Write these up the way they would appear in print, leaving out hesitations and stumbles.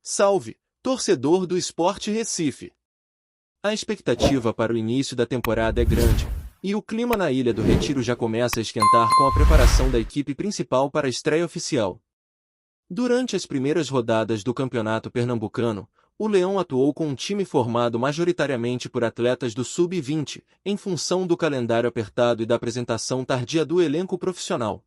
Salve, torcedor do Sport Recife! A expectativa para o início da temporada é grande, e o clima na Ilha do Retiro já começa a esquentar com a preparação da equipe principal para a estreia oficial. Durante as primeiras rodadas do Campeonato Pernambucano, o Leão atuou com um time formado majoritariamente por atletas do Sub-20, em função do calendário apertado e da apresentação tardia do elenco profissional.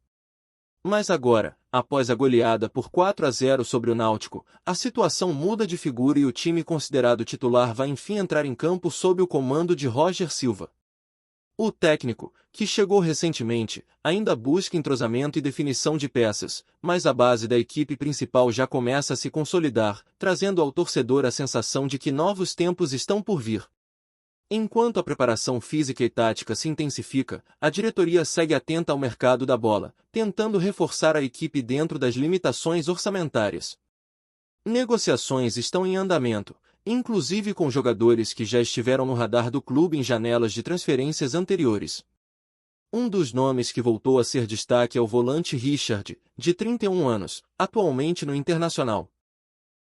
Mas agora, após a goleada por 4-0 sobre o Náutico, a situação muda de figura e o time considerado titular vai enfim entrar em campo sob o comando de Roger Silva. O técnico, que chegou recentemente, ainda busca entrosamento e definição de peças, mas a base da equipe principal já começa a se consolidar, trazendo ao torcedor a sensação de que novos tempos estão por vir. Enquanto a preparação física e tática se intensifica, a diretoria segue atenta ao mercado da bola, tentando reforçar a equipe dentro das limitações orçamentárias. Negociações estão em andamento, inclusive com jogadores que já estiveram no radar do clube em janelas de transferências anteriores. Um dos nomes que voltou a ser destaque é o volante Richard, de 31 anos, atualmente no Internacional.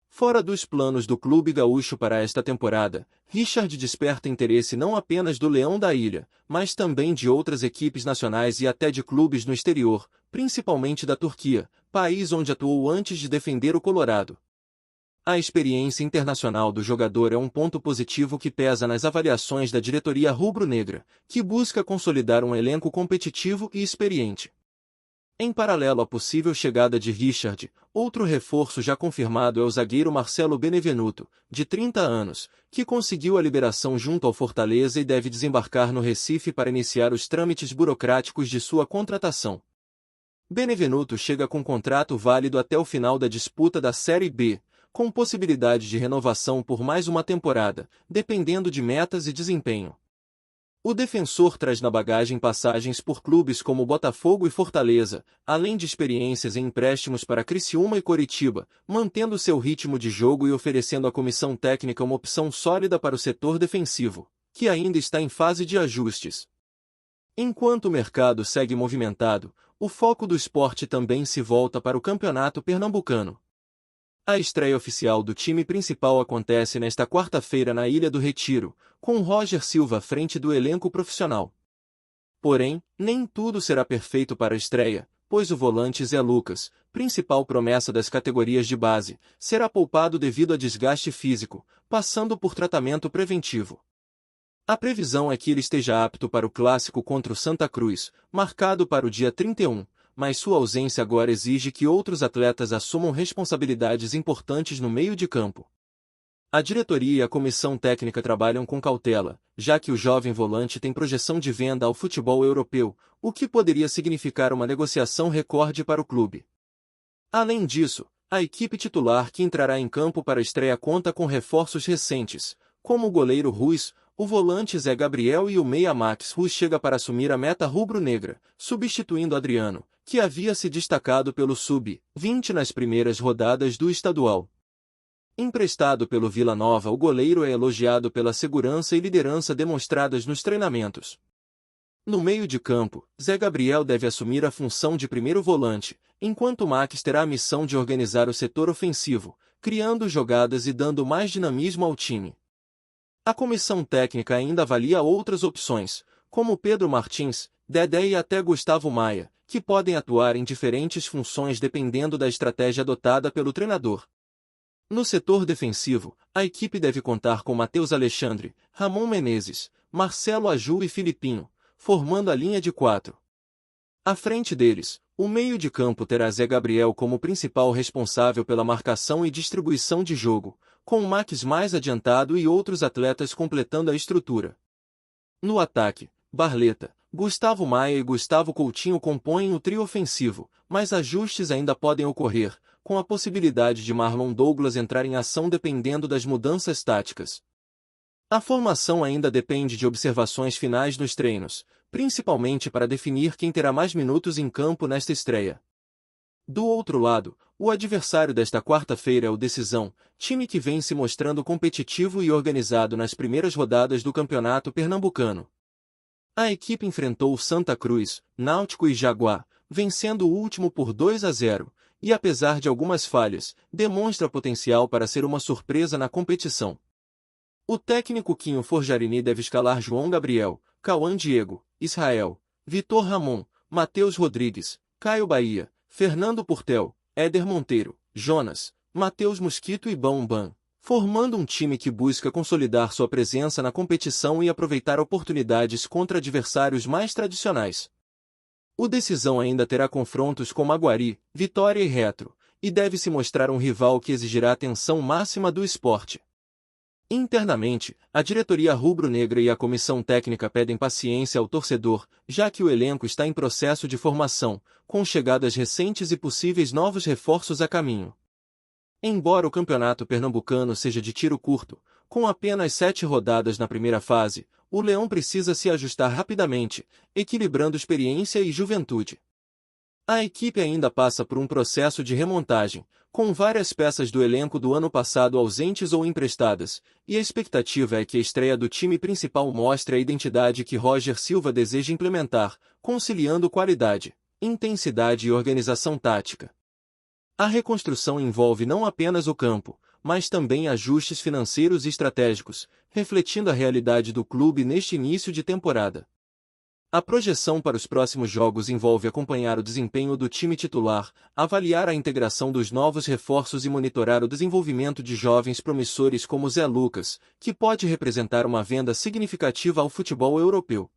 Fora dos planos do clube gaúcho para esta temporada, Richard desperta interesse não apenas do Leão da Ilha, mas também de outras equipes nacionais e até de clubes no exterior, principalmente da Turquia, país onde atuou antes de defender o Colorado. A experiência internacional do jogador é um ponto positivo que pesa nas avaliações da diretoria rubro-negra, que busca consolidar um elenco competitivo e experiente. Em paralelo à possível chegada de Richard, outro reforço já confirmado é o zagueiro Marcelo Benevenuto, de 30 anos, que conseguiu a liberação junto ao Fortaleza e deve desembarcar no Recife para iniciar os trâmites burocráticos de sua contratação. Benevenuto chega com contrato válido até o final da disputa da Série B, com possibilidade de renovação por mais uma temporada, dependendo de metas e desempenho. O defensor traz na bagagem passagens por clubes como Botafogo e Fortaleza, além de experiências em empréstimos para Criciúma e Coritiba, mantendo seu ritmo de jogo e oferecendo à comissão técnica uma opção sólida para o setor defensivo, que ainda está em fase de ajustes. Enquanto o mercado segue movimentado, o foco do esporte também se volta para o Campeonato Pernambucano. A estreia oficial do time principal acontece nesta quarta-feira na Ilha do Retiro, com Roger Silva à frente do elenco profissional. Porém, nem tudo será perfeito para a estreia, pois o volante Zé Lucas, principal promessa das categorias de base, será poupado devido a desgaste físico, passando por tratamento preventivo. A previsão é que ele esteja apto para o clássico contra o Santa Cruz, marcado para o dia 31. Mas sua ausência agora exige que outros atletas assumam responsabilidades importantes no meio de campo. A diretoria e a comissão técnica trabalham com cautela, já que o jovem volante tem projeção de venda ao futebol europeu, o que poderia significar uma negociação recorde para o clube. Além disso, a equipe titular que entrará em campo para a estreia conta com reforços recentes, como o goleiro Ruiz, o volante Zé Gabriel e o meia Max Ruiz chega para assumir a meta rubro-negra, substituindo Adriano, que havia se destacado pelo Sub-20 nas primeiras rodadas do estadual. Emprestado pelo Vila Nova, o goleiro é elogiado pela segurança e liderança demonstradas nos treinamentos. No meio de campo, Zé Gabriel deve assumir a função de primeiro volante, enquanto Max terá a missão de organizar o setor ofensivo, criando jogadas e dando mais dinamismo ao time. A comissão técnica ainda avalia outras opções, como Pedro Martins, Dedé e até Gustavo Maia, que podem atuar em diferentes funções dependendo da estratégia adotada pelo treinador. No setor defensivo, a equipe deve contar com Matheus Alexandre, Ramon Menezes, Marcelo Aju e Filipinho, formando a linha de 4. À frente deles, o meio de campo terá Zé Gabriel como principal responsável pela marcação e distribuição de jogo, com o Max mais adiantado e outros atletas completando a estrutura. No ataque, Barleta, Gustavo Maia e Gustavo Coutinho compõem o trio ofensivo, mas ajustes ainda podem ocorrer, com a possibilidade de Marlon Douglas entrar em ação dependendo das mudanças táticas. A formação ainda depende de observações finais nos treinos, principalmente para definir quem terá mais minutos em campo nesta estreia. Do outro lado, o adversário desta quarta-feira é o Decisão, time que vem se mostrando competitivo e organizado nas primeiras rodadas do Campeonato Pernambucano. A equipe enfrentou o Santa Cruz, Náutico e Jaguar, vencendo o último por 2-0, e apesar de algumas falhas, demonstra potencial para ser uma surpresa na competição. O técnico Quinho Forjarini deve escalar João Gabriel, Cauã Diego, Israel, Vitor Ramon, Matheus Rodrigues, Caio Bahia, Fernando Portel, Éder Monteiro, Jonas, Matheus Mosquito e Bam, formando um time que busca consolidar sua presença na competição e aproveitar oportunidades contra adversários mais tradicionais. O Decisão ainda terá confrontos com Maguari, Vitória e Retro, e deve se mostrar um rival que exigirá atenção máxima do esporte. Internamente, a diretoria rubro-negra e a comissão técnica pedem paciência ao torcedor, já que o elenco está em processo de formação, com chegadas recentes e possíveis novos reforços a caminho. Embora o campeonato pernambucano seja de tiro curto, com apenas 7 rodadas na primeira fase, o Leão precisa se ajustar rapidamente, equilibrando experiência e juventude. A equipe ainda passa por um processo de remontagem, com várias peças do elenco do ano passado ausentes ou emprestadas, e a expectativa é que a estreia do time principal mostre a identidade que Roger Silva deseja implementar, conciliando qualidade, intensidade e organização tática. A reconstrução envolve não apenas o campo, mas também ajustes financeiros e estratégicos, refletindo a realidade do clube neste início de temporada. A projeção para os próximos jogos envolve acompanhar o desempenho do time titular, avaliar a integração dos novos reforços e monitorar o desenvolvimento de jovens promissores como Zé Lucas, que pode representar uma venda significativa ao futebol europeu.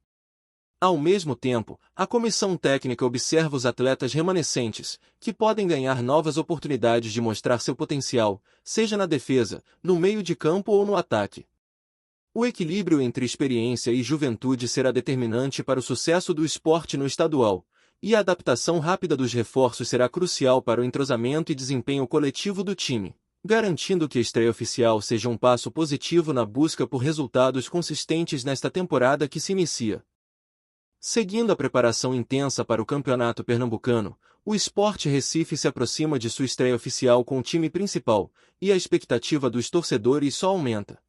Ao mesmo tempo, a comissão técnica observa os atletas remanescentes, que podem ganhar novas oportunidades de mostrar seu potencial, seja na defesa, no meio de campo ou no ataque. O equilíbrio entre experiência e juventude será determinante para o sucesso do esporte no estadual, e a adaptação rápida dos reforços será crucial para o entrosamento e desempenho coletivo do time, garantindo que a estreia oficial seja um passo positivo na busca por resultados consistentes nesta temporada que se inicia. Seguindo a preparação intensa para o Campeonato Pernambucano, o Sport Recife se aproxima de sua estreia oficial com o time principal, e a expectativa dos torcedores só aumenta.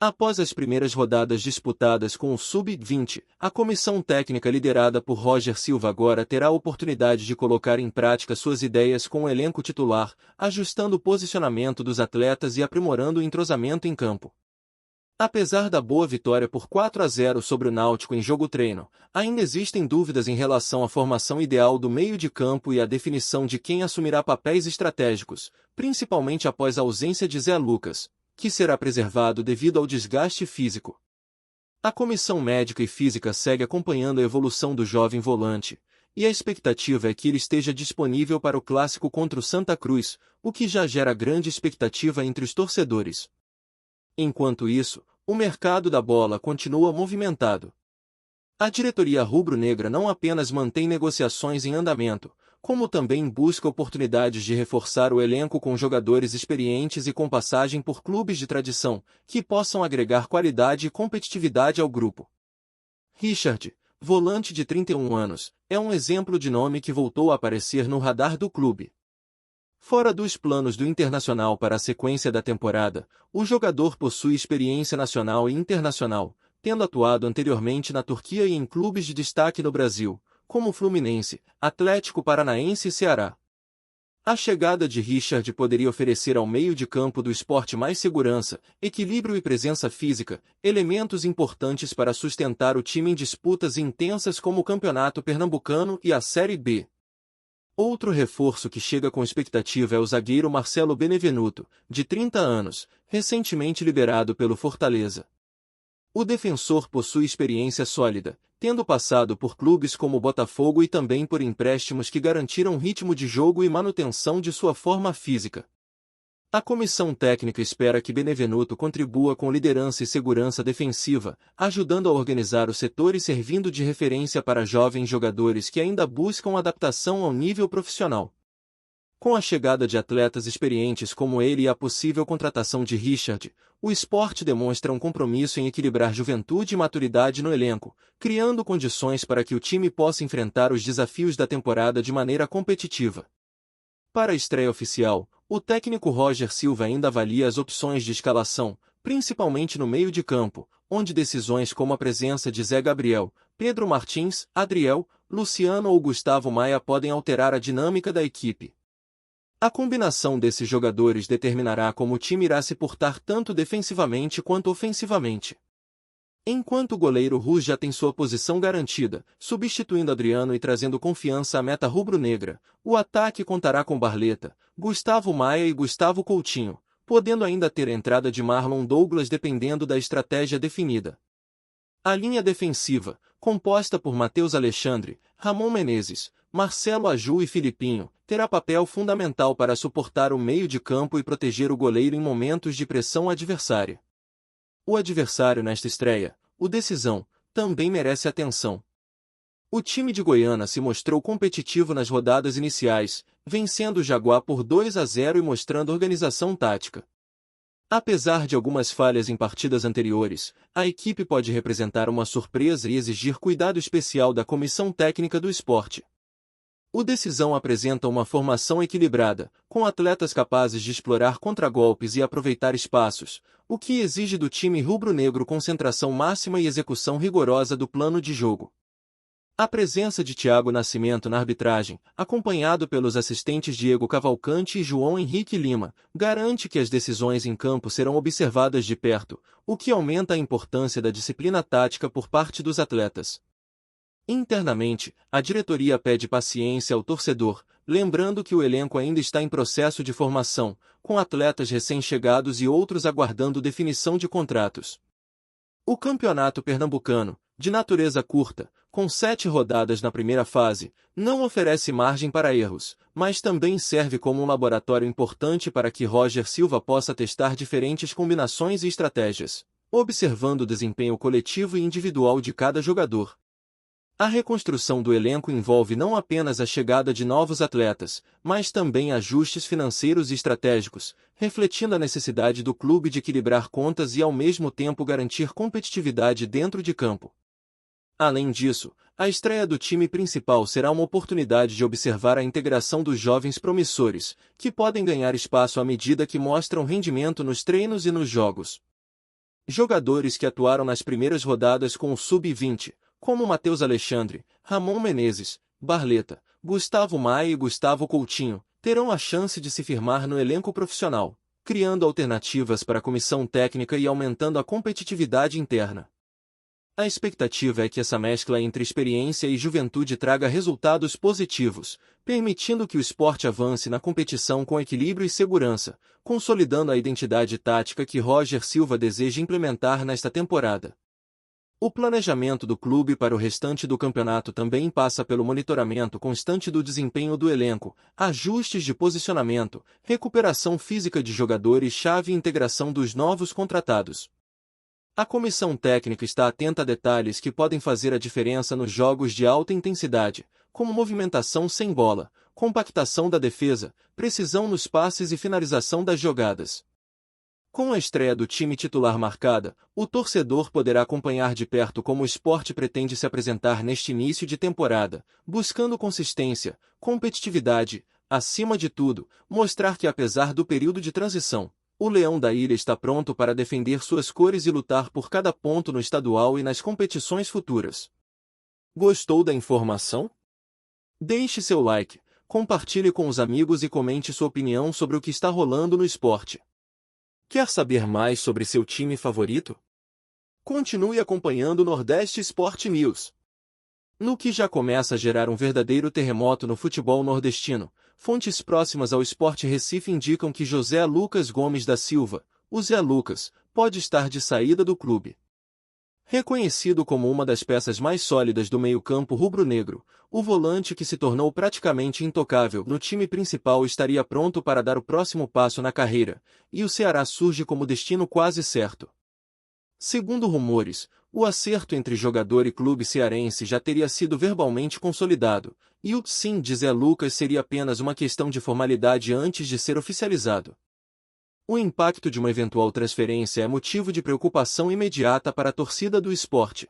Após as primeiras rodadas disputadas com o Sub-20, a comissão técnica liderada por Roger Silva agora terá a oportunidade de colocar em prática suas ideias com o elenco titular, ajustando o posicionamento dos atletas e aprimorando o entrosamento em campo. Apesar da boa vitória por 4-0 sobre o Náutico em jogo-treino, ainda existem dúvidas em relação à formação ideal do meio de campo e à definição de quem assumirá papéis estratégicos, principalmente após a ausência de Zé Lucas, que será preservado devido ao desgaste físico. A comissão médica e física segue acompanhando a evolução do jovem volante, e a expectativa é que ele esteja disponível para o clássico contra o Santa Cruz, o que já gera grande expectativa entre os torcedores. Enquanto isso, o mercado da bola continua movimentado. A diretoria rubro-negra não apenas mantém negociações em andamento, como também busca oportunidades de reforçar o elenco com jogadores experientes e com passagem por clubes de tradição, que possam agregar qualidade e competitividade ao grupo. Richard, volante de 31 anos, é um exemplo de nome que voltou a aparecer no radar do clube. Fora dos planos do Internacional para a sequência da temporada, o jogador possui experiência nacional e internacional, tendo atuado anteriormente na Turquia e em clubes de destaque no Brasil, como Fluminense, Atlético Paranaense e Ceará. A chegada de Richard poderia oferecer ao meio de campo do esporte mais segurança, equilíbrio e presença física, elementos importantes para sustentar o time em disputas intensas como o Campeonato Pernambucano e a Série B. Outro reforço que chega com expectativa é o zagueiro Marcelo Benevenuto, de 30 anos, recentemente liberado pelo Fortaleza. O defensor possui experiência sólida, tendo passado por clubes como Botafogo e também por empréstimos que garantiram ritmo de jogo e manutenção de sua forma física. A comissão técnica espera que Benevenuto contribua com liderança e segurança defensiva, ajudando a organizar o setor e servindo de referência para jovens jogadores que ainda buscam adaptação ao nível profissional. Com a chegada de atletas experientes como ele e a possível contratação de Richard, o Sport demonstra um compromisso em equilibrar juventude e maturidade no elenco, criando condições para que o time possa enfrentar os desafios da temporada de maneira competitiva. Para a estreia oficial, o técnico Roger Silva ainda avalia as opções de escalação, principalmente no meio de campo, onde decisões como a presença de Zé Gabriel, Pedro Martins, Adriel, Luciano ou Gustavo Maia podem alterar a dinâmica da equipe. A combinação desses jogadores determinará como o time irá se portar tanto defensivamente quanto ofensivamente. Enquanto o goleiro Rus já tem sua posição garantida, substituindo Adriano e trazendo confiança à meta rubro-negra, o ataque contará com Barleta, Gustavo Maia e Gustavo Coutinho, podendo ainda ter entrada de Marlon Douglas dependendo da estratégia definida. A linha defensiva, composta por Matheus Alexandre, Ramon Menezes, Marcelo Aju e Filipinho, terá papel fundamental para suportar o meio de campo e proteger o goleiro em momentos de pressão adversária. O adversário nesta estreia, o Decisão, também merece atenção. O time de Goiânia se mostrou competitivo nas rodadas iniciais, vencendo o Jaguar por 2-0 e mostrando organização tática. Apesar de algumas falhas em partidas anteriores, a equipe pode representar uma surpresa e exigir cuidado especial da comissão técnica do esporte. O Decisão apresenta uma formação equilibrada, com atletas capazes de explorar contragolpes e aproveitar espaços, o que exige do time rubro-negro concentração máxima e execução rigorosa do plano de jogo. A presença de Thiago Nascimento na arbitragem, acompanhado pelos assistentes Diego Cavalcante e João Henrique Lima, garante que as decisões em campo serão observadas de perto, o que aumenta a importância da disciplina tática por parte dos atletas. Internamente, a diretoria pede paciência ao torcedor, lembrando que o elenco ainda está em processo de formação, com atletas recém-chegados e outros aguardando definição de contratos. O campeonato pernambucano, de natureza curta, com 7 rodadas na primeira fase, não oferece margem para erros, mas também serve como um laboratório importante para que Roger Silva possa testar diferentes combinações e estratégias, observando o desempenho coletivo e individual de cada jogador. A reconstrução do elenco envolve não apenas a chegada de novos atletas, mas também ajustes financeiros e estratégicos, refletindo a necessidade do clube de equilibrar contas e ao mesmo tempo garantir competitividade dentro de campo. Além disso, a estreia do time principal será uma oportunidade de observar a integração dos jovens promissores, que podem ganhar espaço à medida que mostram rendimento nos treinos e nos jogos. Jogadores que atuaram nas primeiras rodadas com o Sub-20, como Matheus Alexandre, Ramon Menezes, Barleta, Gustavo Maia e Gustavo Coutinho, terão a chance de se firmar no elenco profissional, criando alternativas para a comissão técnica e aumentando a competitividade interna. A expectativa é que essa mescla entre experiência e juventude traga resultados positivos, permitindo que o esporte avance na competição com equilíbrio e segurança, consolidando a identidade tática que Roger Silva deseja implementar nesta temporada. O planejamento do clube para o restante do campeonato também passa pelo monitoramento constante do desempenho do elenco, ajustes de posicionamento, recuperação física de jogadores-chave e integração dos novos contratados. A comissão técnica está atenta a detalhes que podem fazer a diferença nos jogos de alta intensidade, como movimentação sem bola, compactação da defesa, precisão nos passes e finalização das jogadas. Com a estreia do time titular marcada, o torcedor poderá acompanhar de perto como o esporte pretende se apresentar neste início de temporada, buscando consistência, competitividade, acima de tudo, mostrar que apesar do período de transição, o Leão da Ilha está pronto para defender suas cores e lutar por cada ponto no estadual e nas competições futuras. Gostou da informação? Deixe seu like, compartilhe com os amigos e comente sua opinião sobre o que está rolando no esporte. Quer saber mais sobre seu time favorito? Continue acompanhando o Nordeste Sport News. No que já começa a gerar um verdadeiro terremoto no futebol nordestino, fontes próximas ao Sport Recife indicam que José Lucas Gomes da Silva, o Zé Lucas, pode estar de saída do clube. Reconhecido como uma das peças mais sólidas do meio-campo rubro-negro, o volante que se tornou praticamente intocável no time principal estaria pronto para dar o próximo passo na carreira, e o Ceará surge como destino quase certo. Segundo rumores, o acerto entre jogador e clube cearense já teria sido verbalmente consolidado, e o sim de Zé Lucas seria apenas uma questão de formalidade antes de ser oficializado. O impacto de uma eventual transferência é motivo de preocupação imediata para a torcida do esporte.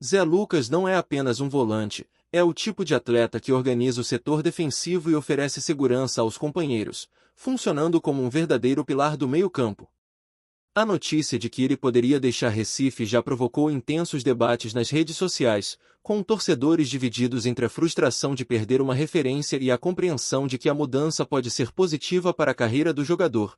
Zé Lucas não é apenas um volante, é o tipo de atleta que organiza o setor defensivo e oferece segurança aos companheiros, funcionando como um verdadeiro pilar do meio-campo. A notícia de que ele poderia deixar Recife já provocou intensos debates nas redes sociais, com torcedores divididos entre a frustração de perder uma referência e a compreensão de que a mudança pode ser positiva para a carreira do jogador.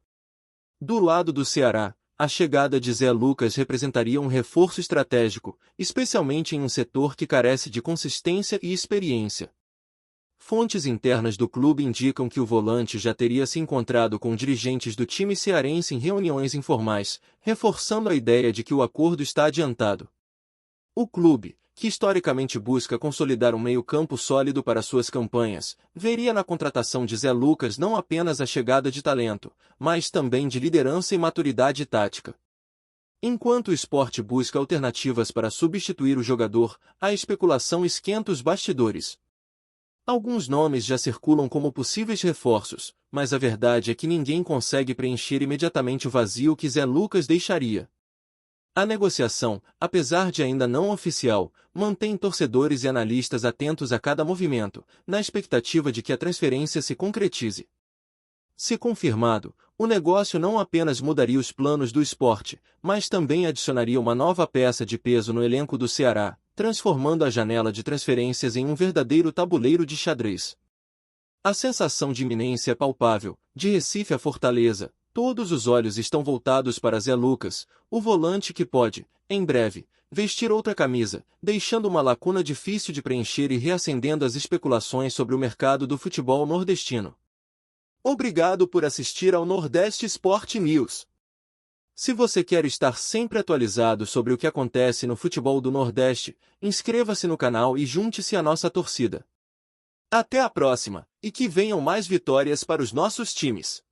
Do lado do Ceará, a chegada de Zé Lucas representaria um reforço estratégico, especialmente em um setor que carece de consistência e experiência. Fontes internas do clube indicam que o volante já teria se encontrado com dirigentes do time cearense em reuniões informais, reforçando a ideia de que o acordo está adiantado. O clube, que historicamente busca consolidar um meio-campo sólido para suas campanhas, veria na contratação de Zé Lucas não apenas a chegada de talento, mas também de liderança e maturidade tática. Enquanto o Sport busca alternativas para substituir o jogador, a especulação esquenta os bastidores. Alguns nomes já circulam como possíveis reforços, mas a verdade é que ninguém consegue preencher imediatamente o vazio que Zé Lucas deixaria. A negociação, apesar de ainda não oficial, mantém torcedores e analistas atentos a cada movimento, na expectativa de que a transferência se concretize. Se confirmado, o negócio não apenas mudaria os planos do Sport, mas também adicionaria uma nova peça de peso no elenco do Ceará, transformando a janela de transferências em um verdadeiro tabuleiro de xadrez. A sensação de iminência é palpável, de Recife a Fortaleza, todos os olhos estão voltados para Zé Lucas, o volante que pode, em breve, vestir outra camisa, deixando uma lacuna difícil de preencher e reacendendo as especulações sobre o mercado do futebol nordestino. Obrigado por assistir ao Nordeste Sport News. Se você quer estar sempre atualizado sobre o que acontece no futebol do Nordeste, inscreva-se no canal e junte-se à nossa torcida. Até a próxima, e que venham mais vitórias para os nossos times.